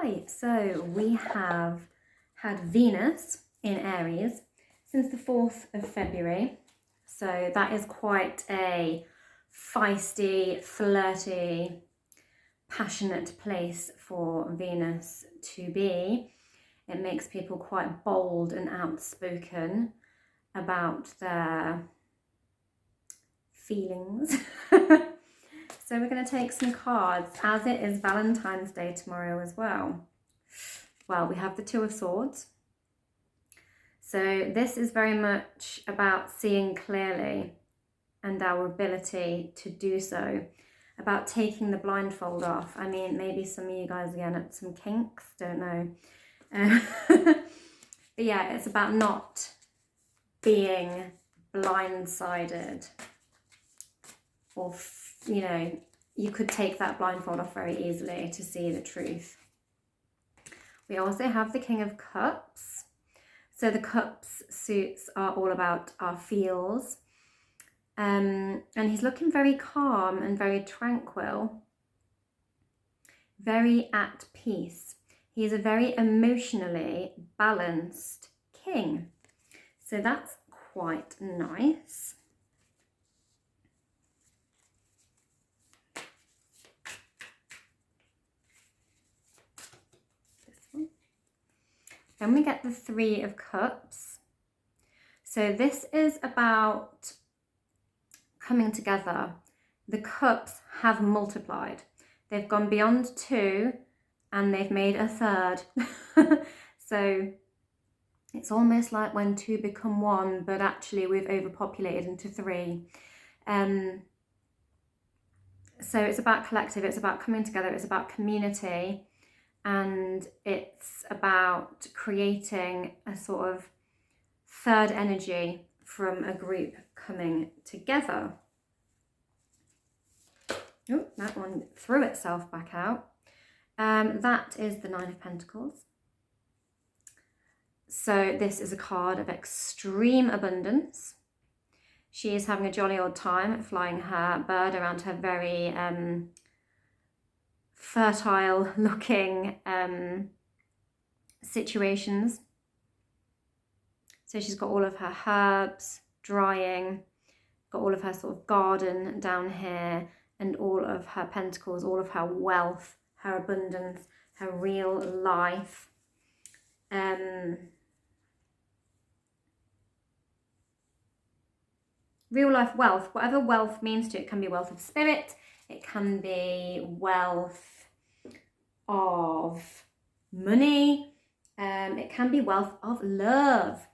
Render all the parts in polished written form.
Right, so we have had Venus in Aries since the 4th of February. So that is quite a feisty, flirty, passionate place for Venus to be. It makes people quite bold and outspoken about their feelings. So we're going to take some cards, as it is Valentine's Day tomorrow as well. Well, we have the Two of Swords. So this is very much about seeing clearly and our ability to do so, about taking the blindfold off. I mean, maybe some of you guys again at some kinks, don't know. But yeah, it's about not being blindsided, or you know, you could take that blindfold off very easily to see the truth. We also have the King of Cups. So the Cups suits are all about our feels. And he's looking very calm and very tranquil, very at peace. He's a very emotionally balanced king. So that's quite nice. Then we get the Three of Cups. So this is about coming together. The cups have multiplied. They've gone beyond two and they've made a third. So it's almost like when two become one, but actually we've overpopulated into three. So it's about collective, it's about coming together, it's about community. And it's about creating a sort of third energy from a group coming together. Oh, that one threw itself back out. That is the Nine of Pentacles. So this is a card of extreme abundance. She is having a jolly old time flying her bird around her very fertile looking situations. So she's got all of her herbs drying, got all of her sort of garden down here, and all of her pentacles, all of her wealth, her abundance, her real life. Real life wealth, whatever wealth means to you. It can be wealth of spirit, it can be wealth of money, it can be wealth of love.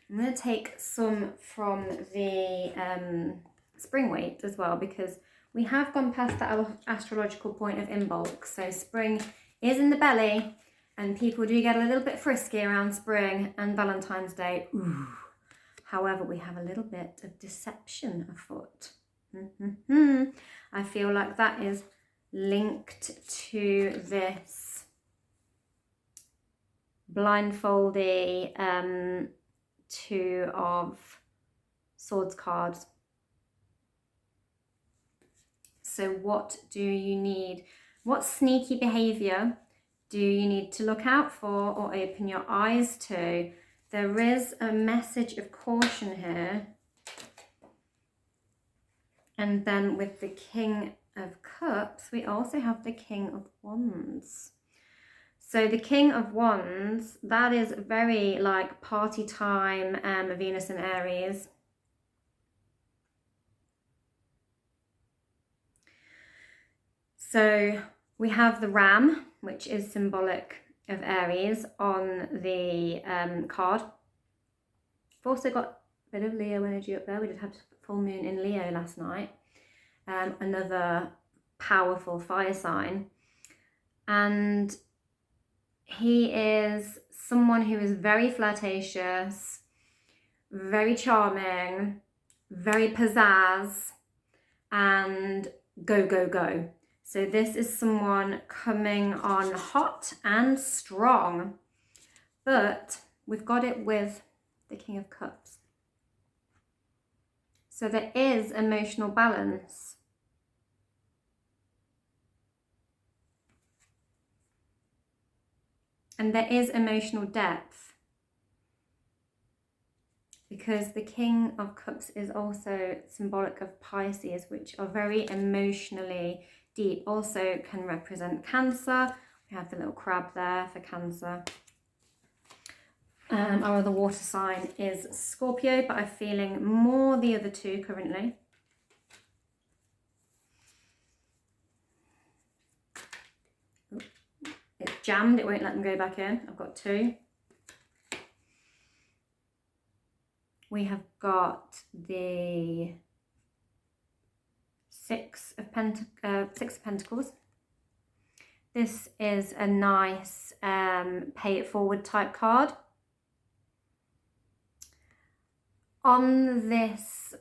I'm going to take some from the spring weight as well, because we have gone past that astrological point of in bulk. So spring is in the belly and people do get a little bit frisky around spring and Valentine's Day. Ooh. However, we have a little bit of deception afoot. I feel like that is linked to this blindfoldy Two of Swords cards. So what do you need? What sneaky behavior do you need to look out for or open your eyes to? There is a message of caution here. And then with the King of Cups, we also have the King of Wands. So the King of Wands, that is very like party time, Venus and Aries. So we have the Ram, which is symbolic of Aries on the card. We've also got a bit of Leo energy up there. We did have full moon in Leo last night. Another powerful fire sign. And he is someone who is very flirtatious, very charming, very pizzazz, and go, go, go. So this is someone coming on hot and strong, but we've got it with the King of Cups. So there is emotional balance. And there is emotional depth, because the King of Cups is also symbolic of Pisces, which are very emotionally deep. Also can represent Cancer. We have the little crab there for Cancer. Our other water sign is Scorpio, but I'm feeling more the other two currently. Ooh, it's jammed, it won't let them go back in. I've got two. We have got the Six of Pentacles. This is a nice pay it forward type card. On this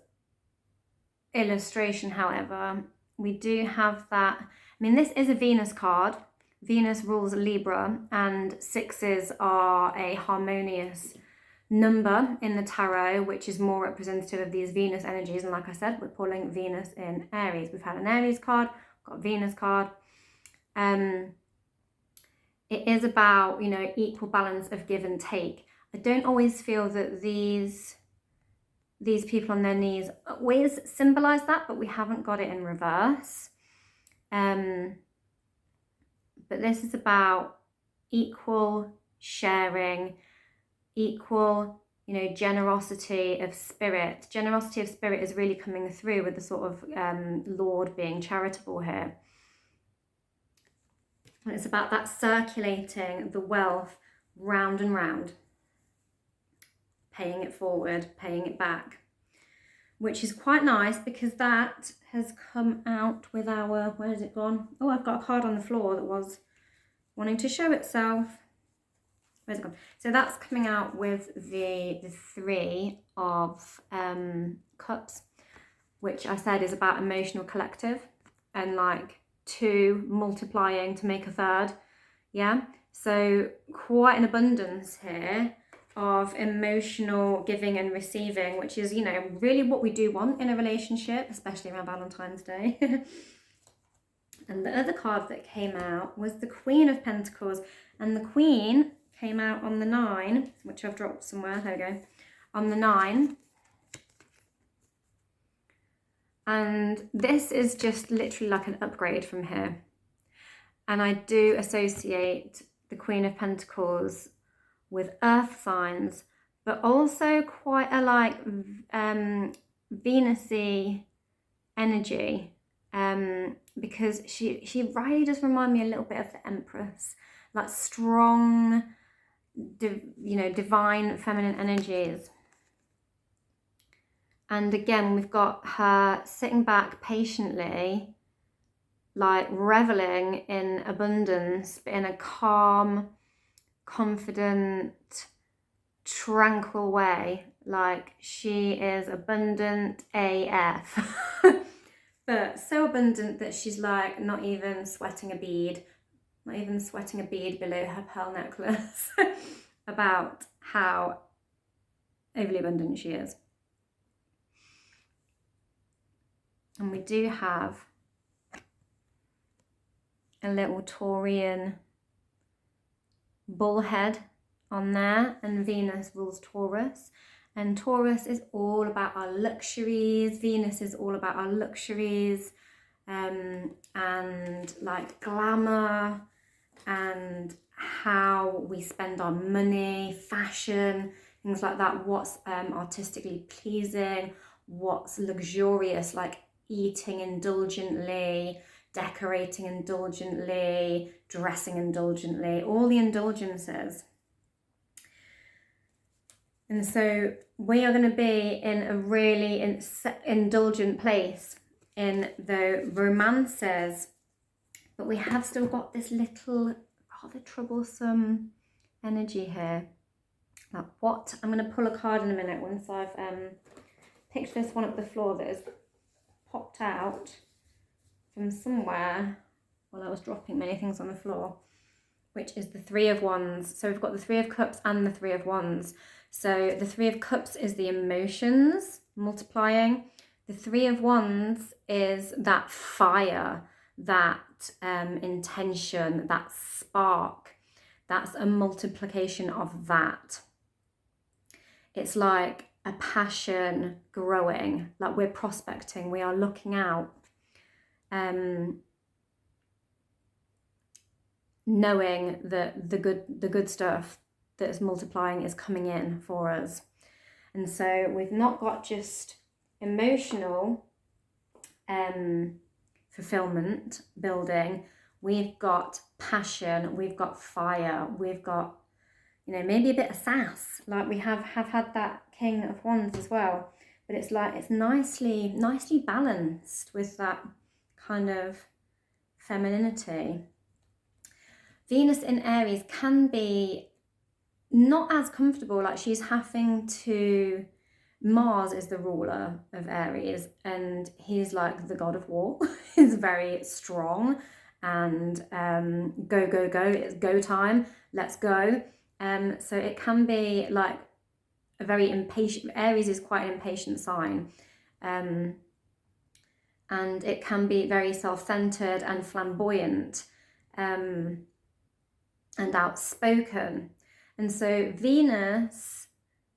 illustration, however, we do have that, I mean, this is a Venus card. Venus rules Libra, and sixes are a harmonious number in the tarot, which is more representative of these Venus energies. And like I said, we're pulling Venus in Aries. We've had an Aries card, got a Venus card. It is about, you know, equal balance of give and take. I don't always feel that these people on their knees always symbolize that, but we haven't got it in reverse. But this is about equal sharing, equal, you know, generosity of spirit. Generosity of spirit is really coming through with the sort of Lord being charitable here. And it's about that circulating the wealth round and round, paying it forward, paying it back, which is quite nice because that has come out with our, where has it gone? Oh, I've got a card on the floor that was wanting to show itself. Where's it gone? So that's coming out with the Three of Cups, which I said is about emotional collective and like two multiplying to make a third. Yeah, so quite an abundance here of emotional giving and receiving, which is, you know, really what we do want in a relationship, especially around Valentine's Day. And the other card that came out was the Queen of Pentacles, and the Queen came out on the 9, which I've dropped somewhere, there we go, on the 9. And this is just literally like an upgrade from here. And I do associate the Queen of Pentacles with earth signs, but also quite a like Venus-y energy, because she really does remind me a little bit of the Empress, like strong, you know, divine feminine energies. And again, we've got her sitting back patiently, like reveling in abundance, but in a calm, confident, tranquil way. Like she is abundant AF. But so abundant that she's like not even sweating a bead, not even sweating a bead below her pearl necklace about how overly abundant she is. And we do have a little Taurian bullhead on there, and Venus rules Taurus, and Taurus is all about our luxuries. Venus is all about our luxuries, and like glamour and how we spend our money, fashion, things like that. What's artistically pleasing, what's luxurious, like eating indulgently, decorating indulgently, dressing indulgently, all the indulgences. And so we are going to be in a really indulgent place in the romances, but we have still got this little rather troublesome energy here. Now, what? I'm going to pull a card in a minute once I've picked this one up the floor that has popped out from somewhere while I was dropping many things on the floor, which is the Three of Wands. So we've got the Three of Cups and the Three of Wands. So the Three of Cups is the emotions multiplying. The Three of Wands is that fire, that intention, that spark, That's a multiplication of that. It's like a passion growing, like we're prospecting, we are looking out, knowing that the good stuff that is multiplying is coming in for us. And so we've not got just emotional fulfillment building, we've got passion, we've got fire, we've got, you know, maybe a bit of sass, like we have had that King of Wands as well, but it's like it's nicely balanced with that kind of femininity. Venus in Aries can be not as comfortable, like she's having to, Mars is the ruler of Aries and he's like the god of war. He's very strong and go, it's go time, let's go. So it can be like a very impatient, Aries is quite an impatient sign. And it can be very self-centered and flamboyant and outspoken. And so Venus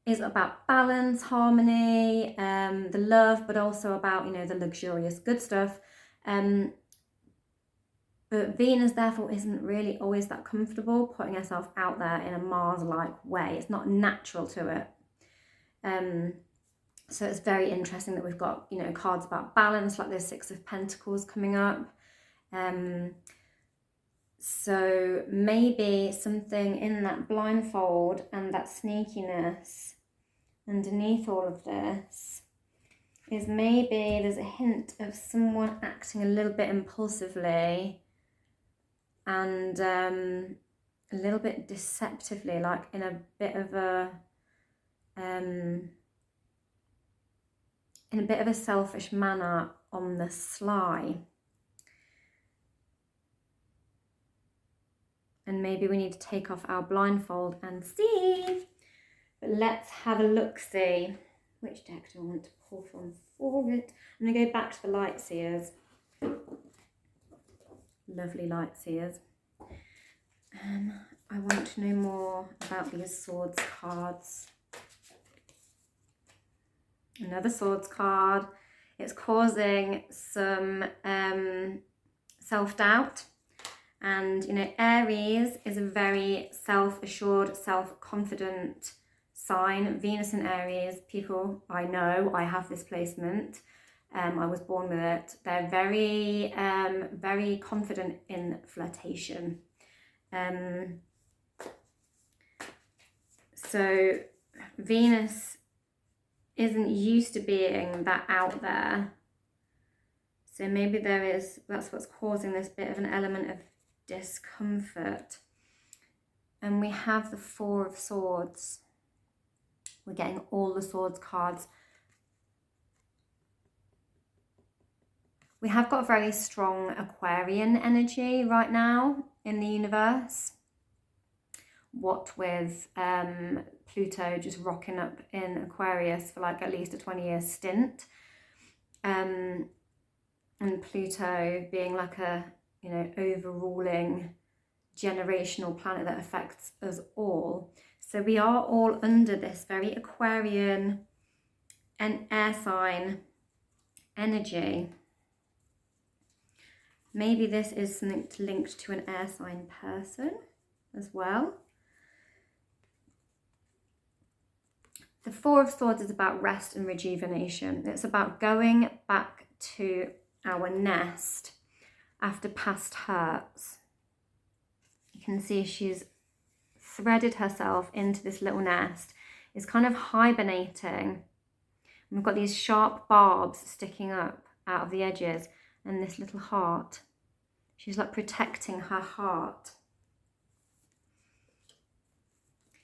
is about balance, harmony, the love, but also about, you know, the luxurious good stuff. But Venus, therefore, isn't really always that comfortable putting herself out there in a Mars-like way. It's not natural to it. So it's very interesting that we've got, you know, cards about balance, like the Six of Pentacles coming up. So maybe something in that blindfold and that sneakiness underneath all of this is maybe there's a hint of someone acting a little bit impulsively and a little bit deceptively, like in a bit of a selfish manner on the sly. And maybe we need to take off our blindfold and see. But let's have a look-see. Which deck do I want to pull from for it? I'm going to go back to the Light Seers. Lovely Light Seers. I want to know more about these Swords cards. Another Swords card. It's causing some self-doubt. And, you know, Aries is a very self-assured, self-confident sign. Venus in Aries, people I know, I have this placement. I was born with it. They're very, very confident in flirtation. So Venus isn't used to being that out there. So maybe that's what's causing this bit of an element of discomfort. And we have the Four of Swords. We're getting all the Swords cards. We have got very strong Aquarian energy right now in the universe. What with Pluto just rocking up in Aquarius for like at least a 20-year stint. And Pluto being like a, you know, overruling generational planet that affects us all. So we are all under this very Aquarian and air sign energy. Maybe this is something linked to an air sign person as well. The Four of Swords is about rest and rejuvenation. It's about going back to our nest after past hurts. You can see she's threaded herself into this little nest, is kind of hibernating. And we've got these sharp barbs sticking up out of the edges and this little heart. She's like protecting her heart.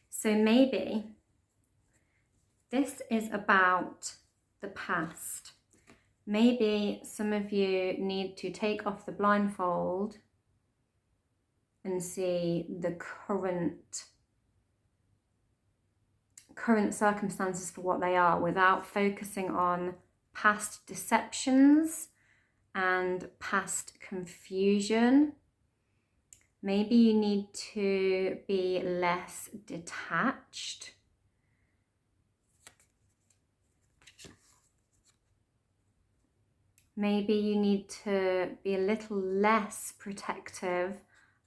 So maybe this is about the past. Maybe some of you need to take off the blindfold and see the current circumstances for what they are without focusing on past deceptions and past confusion Maybe you need to be less detached. Maybe you need to be a little less protective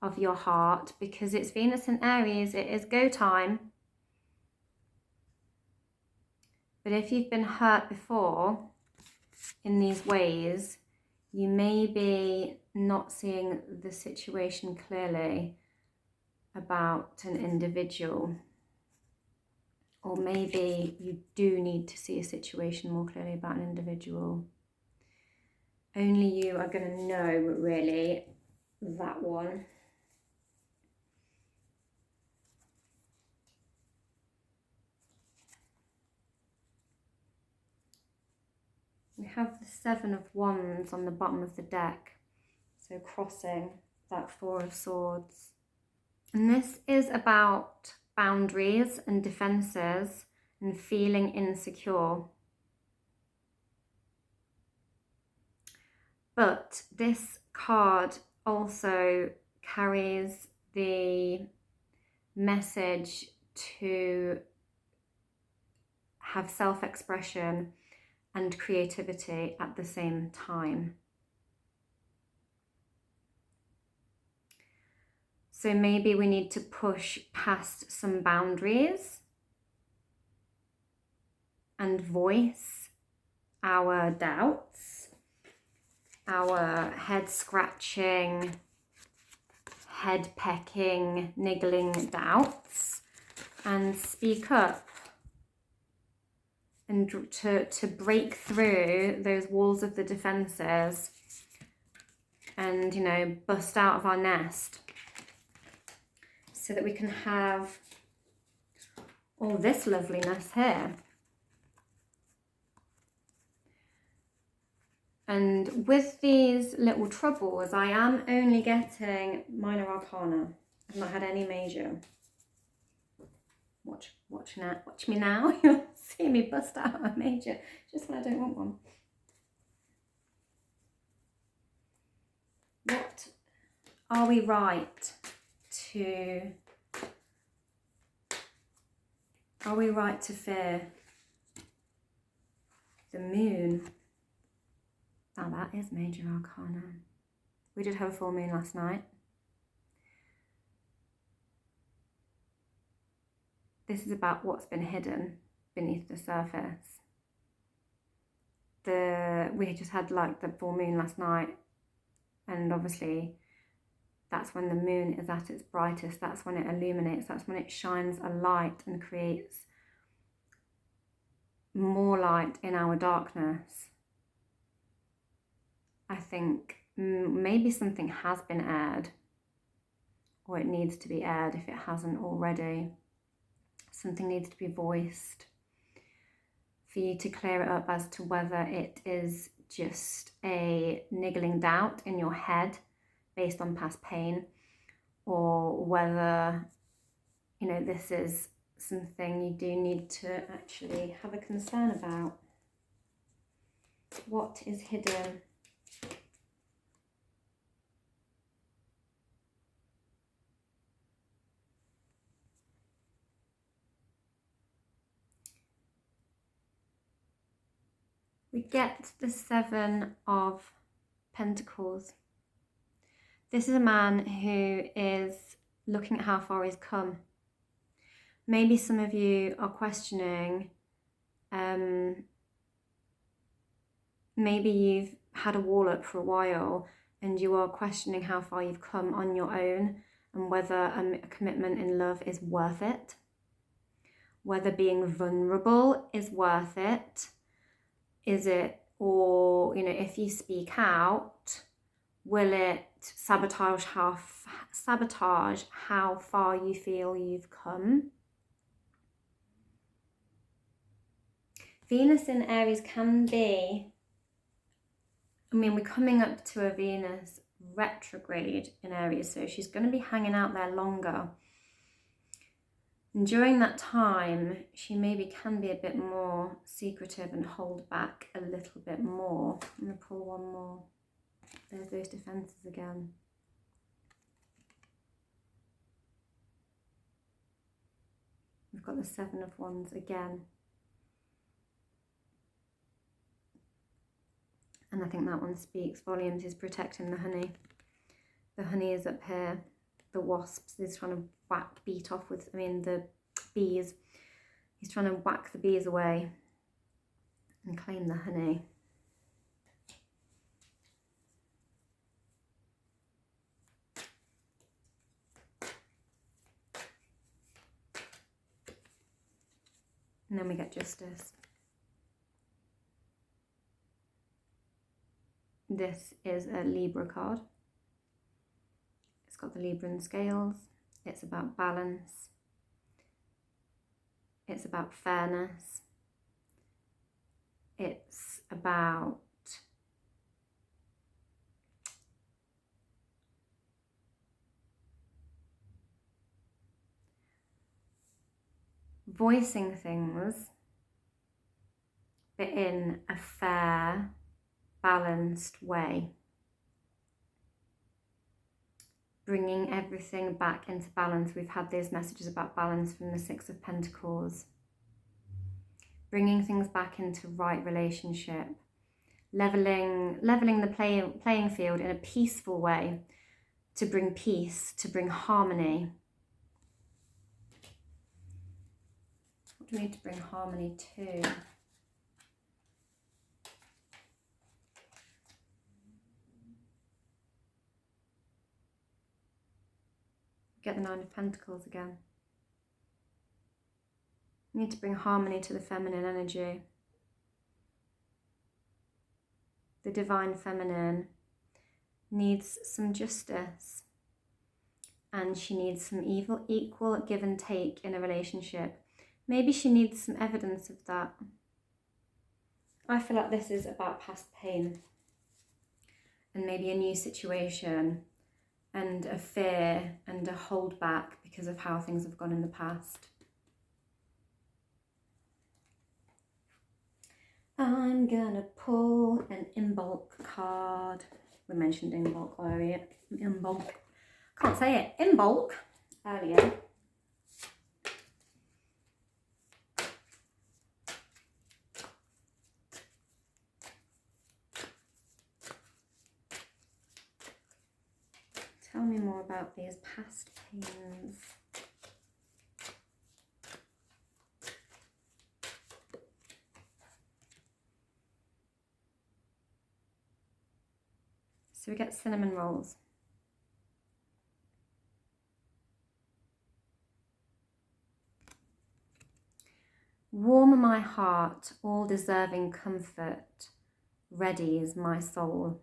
of your heart, because it's Venus in Aries, it is go time. But if you've been hurt before in these ways, you may be not seeing the situation clearly about an individual. Or maybe you do need to see a situation more clearly about an individual. Only you are going to know, really, that one. We have the Seven of Wands on the bottom of the deck, so crossing that Four of Swords. And this is about boundaries and defenses and feeling insecure. But this card also carries the message to have self-expression and creativity at the same time. So maybe we need to push past some boundaries and voice our doubts, our head scratching, head pecking, niggling doubts, and speak up and to break through those walls of the defenses and, you know, bust out of our nest so that we can have all this loveliness here. And with these little troubles, I am only getting minor arcana. I've not had any major. Watch me now. You'll see me bust out a major just when I don't want one. What are we right to? Are we right to fear? The Moon. Now that is major arcana. We did have a full moon last night. This is about what's been hidden beneath the surface. We just had like the full moon last night, and obviously that's when the moon is at its brightest. That's when it illuminates. That's when it shines a light and creates more light in our darkness. I think maybe something has been aired, or it needs to be aired if it hasn't already. Something needs to be voiced for you to clear it up as to whether it is just a niggling doubt in your head based on past pain, or whether, you know, this is something you do need to actually have a concern about. What is hidden? We get the Seven of Pentacles. This is a man who is looking at how far he's come. Maybe some of you are questioning, maybe you've had a wall up for a while and you are questioning how far you've come on your own and whether a commitment in love is worth it, whether being vulnerable is worth it. Is it, or, you know, if you speak out, will it sabotage how far you feel you've come? Venus in Aries can be, I mean, we're coming up to a Venus retrograde in Aries, so she's going to be hanging out there longer. And during that time, she maybe can be a bit more secretive and hold back a little bit more. I'm going to pull one more. There's those defenses again. got the Seven of Wands again. And I think that one speaks volumes. He's protecting the honey. The honey is up here. The wasps he's trying to beat off with, the bees. He's trying to whack the bees away and claim the honey. And then we get Justice. This is a Libra card. It's got the Libran scales. It's about balance. It's about fairness. It's about voicing things, but in a fair, balanced way. Bringing everything back into balance. We've had those messages about balance from the Six of Pentacles. Bringing things back into right relationship. Leveling the playing field in a peaceful way to bring peace, to bring harmony. What do we need to bring harmony to? Get the Nine of Pentacles again. We need to bring harmony to the feminine energy. The divine feminine needs some justice, and she needs some equal give and take in a relationship. Maybe she needs some evidence of that. I feel like this is about past pain and maybe a new situation and a fear and a hold back because of how things have gone in the past. I'm gonna pull an Imbolc card. We mentioned Imbolc earlier. Can't say it. Imbolc earlier. Tell me more about these past pains. So we get cinnamon rolls. Warm my heart, all deserving comfort, ready is my soul.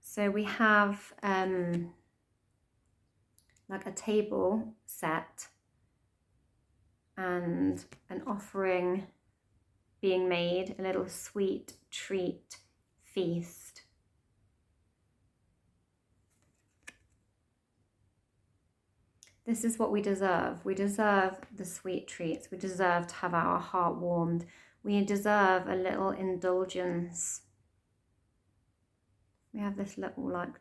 So we have like a table set and an offering being made, a little sweet treat feast. This is what we deserve. We deserve the sweet treats. We deserve to have our heart warmed. We deserve a little indulgence. We have this little like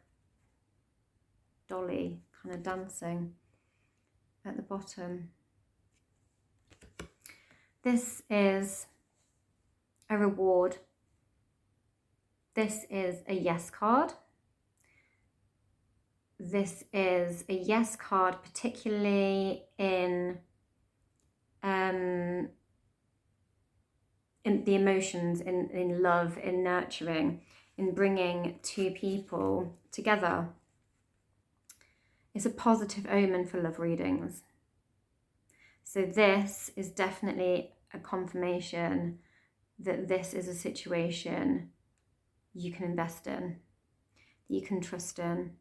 dolly kind of dancing at the bottom. This is a reward. This is a yes card. This is a yes card, particularly in the emotions, in love, in nurturing, in bringing two people together. It's a positive omen for love readings. So this is definitely a confirmation that this is a situation you can invest in, you can trust in.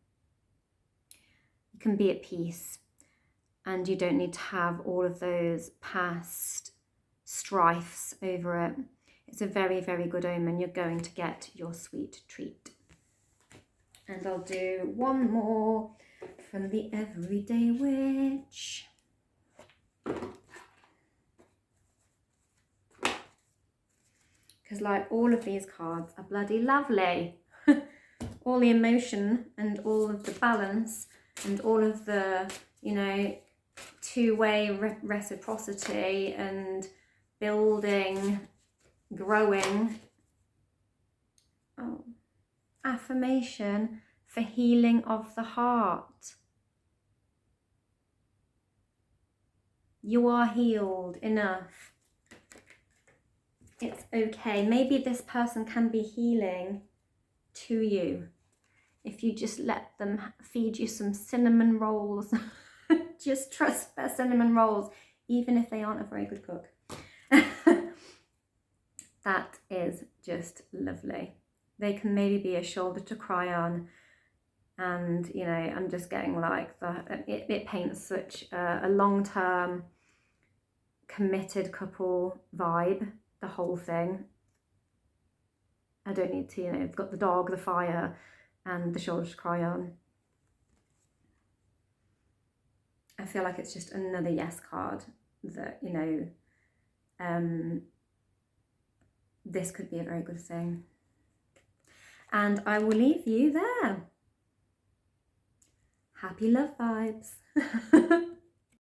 You can be at peace, and you don't need to have all of those past strifes over it. It's a very, very good omen. You're going to get your sweet treat. And I'll do one more from the Everyday Witch. Because like all of these cards are bloody lovely. All the emotion and all of the balance and all of the, you know, two-way reciprocity and building, growing. Oh, affirmation for healing of the heart. You are healed enough. It's okay. Maybe this person can be healing to you if you just let them feed you some cinnamon rolls. Just trust their cinnamon rolls, even if they aren't a very good cook. That is just lovely. They can maybe be a shoulder to cry on. And, you know, I'm just getting like it paints such a long-term committed couple vibe, the whole thing. I don't need to, you know, it's got the dog, the fire, and the shoulder to cry on. I feel like it's just another yes card that, you know, this could be a very good thing. And I will leave you there. Happy love vibes.